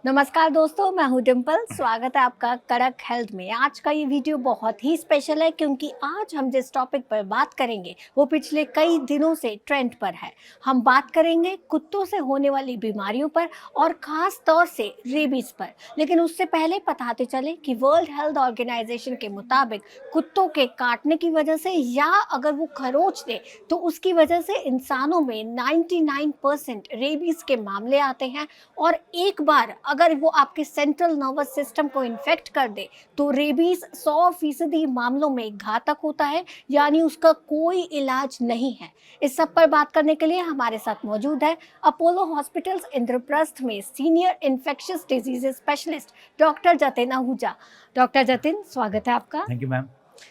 नमस्कार दोस्तों, मैं हूं डिम्पल। स्वागत है आपका कड़क हेल्थ में। आज का ये वीडियो बहुत ही स्पेशल है क्योंकि आज हम जिस टॉपिक पर बात करेंगे वो पिछले कई दिनों से ट्रेंड पर है। हम बात करेंगे कुत्तों से होने वाली बीमारियों पर और ख़ास तौर से रेबीज पर। लेकिन उससे पहले बताते चले कि वर्ल्ड हेल्थ ऑर्गेनाइजेशन के मुताबिक कुत्तों के काटने की वजह से या अगर वो खरोच दे तो उसकी वजह से इंसानों में 99% रेबीज के मामले आते हैं। और एक बार अगर वो आपके सेंट्रल नर्वस सिस्टम को इन्फेक्ट कर दे तो रेबीज 100% मामलों में घातक होता है, यानी उसका कोई इलाज नहीं है। इस सब पर बात करने के लिए हमारे साथ मौजूद है अपोलो हॉस्पिटल्स इंद्रप्रस्थ में senior infectious diseases specialist doctor Jatin Ahuja. Doctor Jatin, स्वागत है आपका। Thank you ma'am.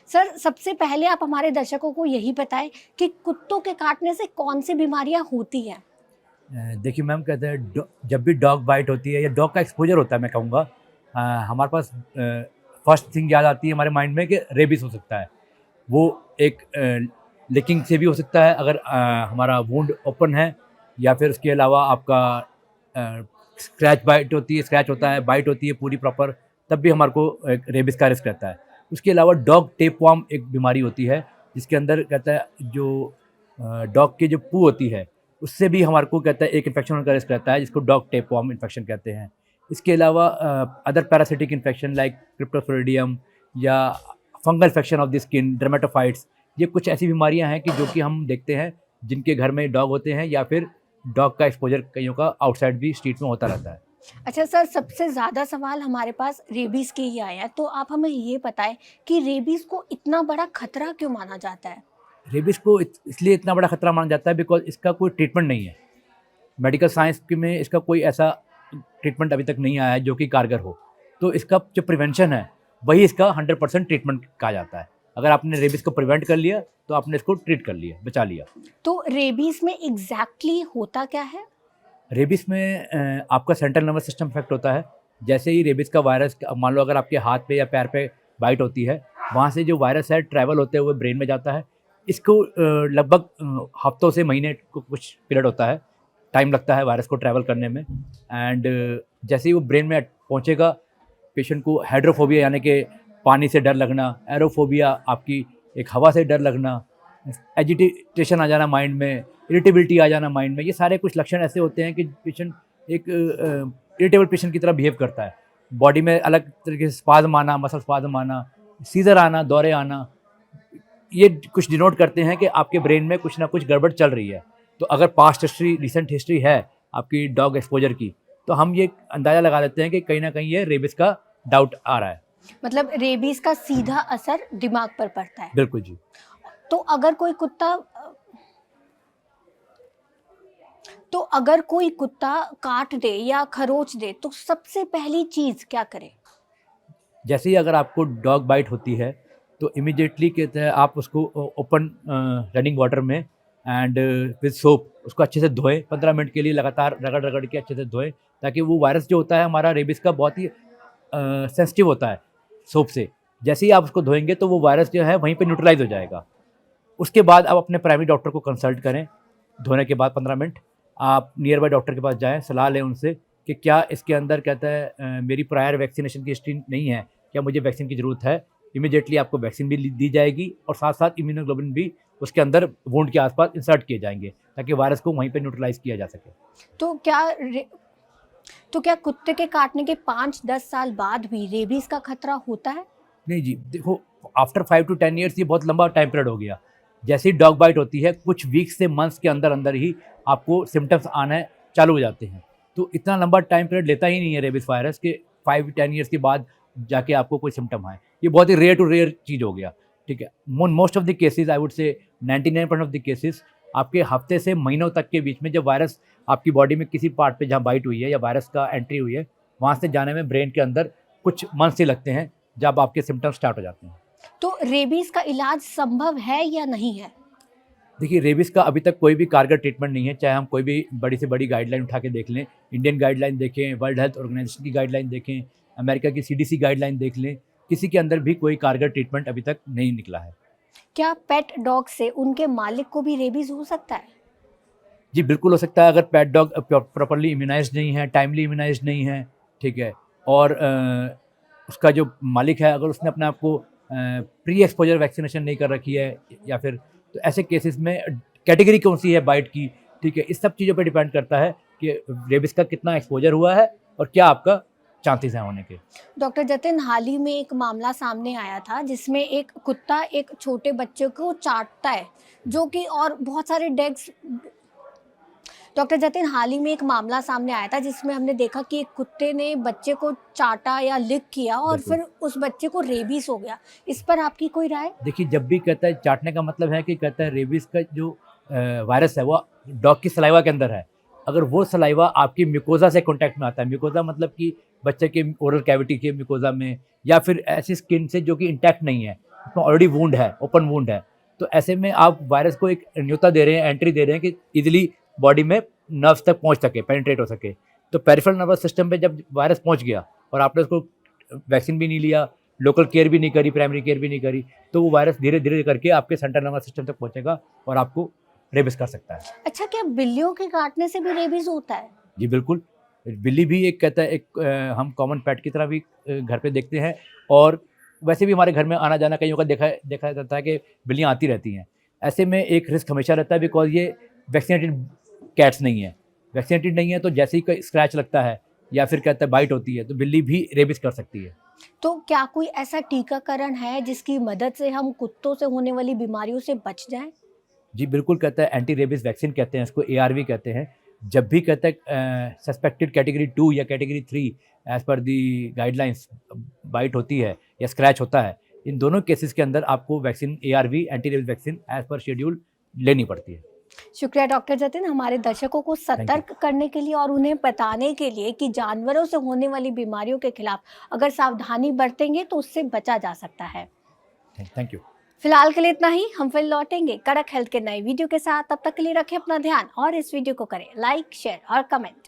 सर, सबसे पहले आप हमारे दर्शकों को यही बताएं कि कुत्तों के काटने से कौन सी बीमारियां होती हैं। देखिए मैम, कहते हैं जब भी डॉग बाइट होती है या डॉग का एक्सपोजर होता है, मैं कहूँगा हमारे पास फर्स्ट थिंग याद आती है हमारे माइंड में कि रेबीज हो सकता है। वो एक लिकिंग से भी हो सकता है अगर हमारा वुंड ओपन है, या फिर उसके अलावा आपका स्क्रैच बाइट होती है, स्क्रैच होता है, बाइट होती है पूरी प्रॉपर, तब भी हमारे को रेबीज का रिस्क रहता है। उसके अलावा डॉग टेपवॉर्म एक बीमारी होती है जिसके अंदर कहता है जो डॉग की जो पू होती है उससे भी हमारे को कहता है एक इन्फेक्शन होने का रिस्क रहता है, जिसको डॉग टेपवॉर्म इन्फेक्शन कहते हैं। इसके अलावा other parasitic infection like cryptosporidium या fungal infection of the skin, dermatophytes, ये कुछ ऐसी बीमारियां हैं कि जो कि हम देखते हैं जिनके घर में डॉग होते हैं, या फिर डॉग का एक्सपोजर कईयों का आउटसाइड भी स्ट्रीट में होता रहता है। अच्छा सर, सबसे ज़्यादा सवाल हमारे पास रेबीज़ के ही आया है, तो आप हमें ये बताएं कि रेबीज़ को इतना बड़ा खतरा क्यों माना जाता है। रेबीज को इसलिए इतना बड़ा खतरा माना जाता है बिकॉज इसका कोई ट्रीटमेंट नहीं है। मेडिकल साइंस में इसका कोई ऐसा ट्रीटमेंट अभी तक नहीं आया है जो कि कारगर हो। तो इसका जो प्रिवेंशन है वही इसका 100% ट्रीटमेंट कहा जाता है। अगर आपने रेबीज को प्रिवेंट कर लिया तो आपने इसको ट्रीट कर लिया, बचा लिया। तो रेबीज़ में एग्जैक्टली होता क्या है। रेबीज में आपका सेंट्रल नर्वस सिस्टम इफेक्ट होता है। जैसे ही रेबीज का वायरस, मान लो अगर आपके हाथ पे या पैर पे बाइट होती है, वहाँ से जो वायरस है ट्रैवल होते हुए ब्रेन में जाता है। इसको लगभग हफ्तों से महीने को कुछ पीरियड होता है, टाइम लगता है वायरस को ट्रैवल करने में। एंड जैसे ही वो ब्रेन में पहुँचेगा, पेशेंट को हाइड्रोफोबिया यानी कि पानी से डर लगना, एरोफोबिया आपकी एक हवा से डर लगना, एजिटेशन आ जाना माइंड में, इरिटेबिलिटी आ जाना माइंड में, ये सारे कुछ लक्षण ऐसे होते हैं कि पेशेंट एक इरिटेबल पेशेंट की तरह बिहेव करता है। बॉडी में अलग तरीके से स्पाज्म आना, मसल स्पाज्म आना, सीजर आना, दौरे आना, ये कुछ डिनोट करते हैं कि आपके ब्रेन में कुछ ना कुछ गड़बड़ चल रही है। तो अगर पास्ट हिस्ट्री, रिसेंट हिस्ट्री है आपकी डॉग एक्सपोजर की, तो हम ये अंदाज़ा लगा लेते हैं कि कहीं ना कहीं ये रेबिस का डाउट आ रहा है। मतलब रेबीज़ का सीधा असर दिमाग पर पड़ता है। बिल्कुल जी। तो अगर कोई कुत्ता तो अगर कोई कुत्ता काट दे या खरोच दे तो सबसे पहली चीज़ क्या करे। जैसे ही अगर आपको डॉग बाइट होती है तो इमिडिएटली कहते हैं आप उसको ओपन रनिंग वाटर में एंड विद सोप उसको अच्छे से धोएं, 15 मिनट के लिए लगातार रगड़ रगड़ के अच्छे से धोएं, ताकि वो वायरस जो होता है हमारा रेबिस का बहुत ही सेंसिटिव होता है सोप से। जैसे ही आप उसको धोएंगे तो वो वायरस जो है वहीं पे न्यूट्रलाइज हो जाएगा। उसके बाद आप अपने प्राइमरी डॉक्टर को कंसल्ट करें। धोने के बाद 15 मिनट आप नियर बाय डॉक्टर के पास जाएं, सलाह लें उनसे कि क्या इसके अंदर कहता है मेरी प्रायर वैक्सीनेशन की हिस्ट्री नहीं है, क्या मुझे वैक्सीन की ज़रूरत है। इमीडिएटली आपको वैक्सीन भी दी जाएगी और साथ साथ इम्यूनोग्लोबिन भी उसके अंदर वुंड के आसपास इंसर्ट किए जाएंगे, ताकि वायरस को वहीं पे न्यूट्रलाइज किया जा सके। तो क्या तो क्या कुत्ते के काटने के 5-10 साल बाद भी रेबीज का खतरा होता है। नहीं जी, देखो, आफ्टर 5 to 10 ईयर्स ये बहुत लंबा टाइम पीरियड हो गया। जैसे ही डॉग बाइट होती है कुछ वीक्स से मंथ्स के अंदर अंदर ही आपको सिम्टम्स आने चालू हो जाते हैं। तो इतना लंबा टाइम पीरियड लेता ही नहीं है रेबिस वायरस के 5-10 ईयर्स के बाद जाके आपको कोई सिम्टम आए। ये बहुत ही रेयर टू रेयर चीज़ हो गया। ठीक है, most of the cases, I would say 99% of the cases आपके हफ्ते से महीनों तक के बीच में, जब वायरस आपकी बॉडी में किसी पार्ट पे जहाँ बाइट हुई है या वायरस का एंट्री हुई है, वहाँ से जाने में ब्रेन के अंदर कुछ मंथ्स ही लगते हैं, जब आपके सिम्टम्स स्टार्ट हो जाते हैं। तो रेबीज का इलाज संभव है या नहीं है। देखिए, रेबिस का अभी तक कोई भी कारगर ट्रीटमेंट नहीं है, चाहे हम कोई भी बड़ी से बड़ी गाइडलाइन उठा के देख लें। इंडियन गाइडलाइन देखें, वर्ल्ड हेल्थ ऑर्गेनाइजेशन की गाइडलाइन देखें, अमेरिका की CDC गाइडलाइन देख लें, किसी के अंदर भी कोई कारगर ट्रीटमेंट अभी तक नहीं निकला है। क्या पेट डॉग से उनके मालिक को भी रेबीज हो सकता है। जी बिल्कुल हो सकता है, अगर पेट डॉग प्रॉपरली इम्यूनाइज नहीं है, टाइमली इम्यूनाइज नहीं है, ठीक है, और उसका जो मालिक है अगर उसने अपने आप को प्री एक्सपोजर वैक्सीनेशन नहीं कर रखी है या फिर, तो ऐसे केसेस में कैटेगरी कौन सी है बाइट की, ठीक है, इस सब चीज़ों पे डिपेंड करता है कि रेबिस का कितना एक्सपोजर हुआ है और क्या आपका चांसेस हैं होने के। डॉक्टर जतिन, हाल ही में एक मामला सामने आया था जिसमें एक कुत्ता एक छोटे बच्चे को चाटता है, जो कि और बहुत सारे डेग्स। डॉक्टर जतिन, हाल ही में एक मामला सामने आया था जिसमें हमने देखा कि एक कुत्ते ने बच्चे को चाटा या लिक किया और बिल्कुल। फिर उस बच्चे को रेबीज हो गया। इस पर आपकी कोई राय? देखिए, जब भी कहता है चाटने का मतलब है कि कहता है रेबीज़ का जो वायरस है वो डॉग की सलाइवा के अंदर है। अगर वो सलाइवा आपकी म्यूकोज़ा से कॉन्टैक्ट में आता है, म्यूकोज़ा मतलब कि बच्चे के ओरल कैविटी के म्यूकोज़ा में, या फिर ऐसी स्किन से जो कि इंटैक्ट नहीं है, उसमें ऑलरेडी वुंड है, ओपन वुंड है, तो ऐसे में आप वायरस को एक न्योता दे रहे हैं, एंट्री दे रहे हैं कि ईज़िली बॉडी में नर्व्स तक पहुँच सके, पेनिट्रेट हो सके। तो पेरिफेरल नर्वस सिस्टम पे जब वायरस पहुँच गया और आपने उसको वैक्सीन भी नहीं लिया, लोकल केयर भी नहीं करी, प्राइमरी केयर भी नहीं करी, तो वो वायरस धीरे-धीरे करके आपके सेंट्रल नर्वस सिस्टम तक पहुँचेगा और आपको रेबिस कर सकता है। अच्छा, क्या बिल्लियों के काटने से भी रेबीज होता है? जी, बिल्कुल। बिल्ली भी एक कहता है एक हम कॉमन पेट की तरह भी घर पे देखते हैं, और वैसे भी हमारे घर में आना-जाना कईयों का देखा जाता है कि बिल्लियाँ आती रहती हैं। ऐसे में एक रिस्क हमेशा रहता है बिकॉज़ ये वैक्सीनेटेड कैट्स नहीं है। वैक्सीनेटेड नहीं है तो जैसे ही कोई स्क्रैच लगता है या फिर कहता है बाइट होती है, तो बिल्ली भी रेबिस कर सकती है। तो क्या कोई ऐसा टीकाकरण है जिसकी मदद से हम कुत्तों से होने वाली बीमारियों से बच जाएं? जी, बिल्कुल कहता है, एंटी रेबीज़ वैक्सीन कहते हैं इसको, एआरवी कहते हैं। जब भी कहता है सस्पेक्टेड कैटेगरी 2 या कैटेगरी 3 एज़ पर दी गाइडलाइंस बाइट होती है या स्क्रैच होता है, इन दोनों केसेस के अंदर आपको vaccine ARV anti rabies vaccine as per schedule लेनी पड़ती है। शुक्रिया डॉक्टर जतिन, हमारे दर्शकों को सतर्क करने के लिए और उन्हें बताने के लिए कि जानवरों से होने वाली बीमारियों के खिलाफ अगर सावधानी बरतेंगे तो उससे बचा जा सकता है। Thank you. फिलहाल के लिए इतना ही, हम फिर लौटेंगे कड़क हेल्थ के नए वीडियो के साथ। तब तक के लिए रखें अपना ध्यान और इस वीडियो को करें लाइक, शेयर और कमेंट।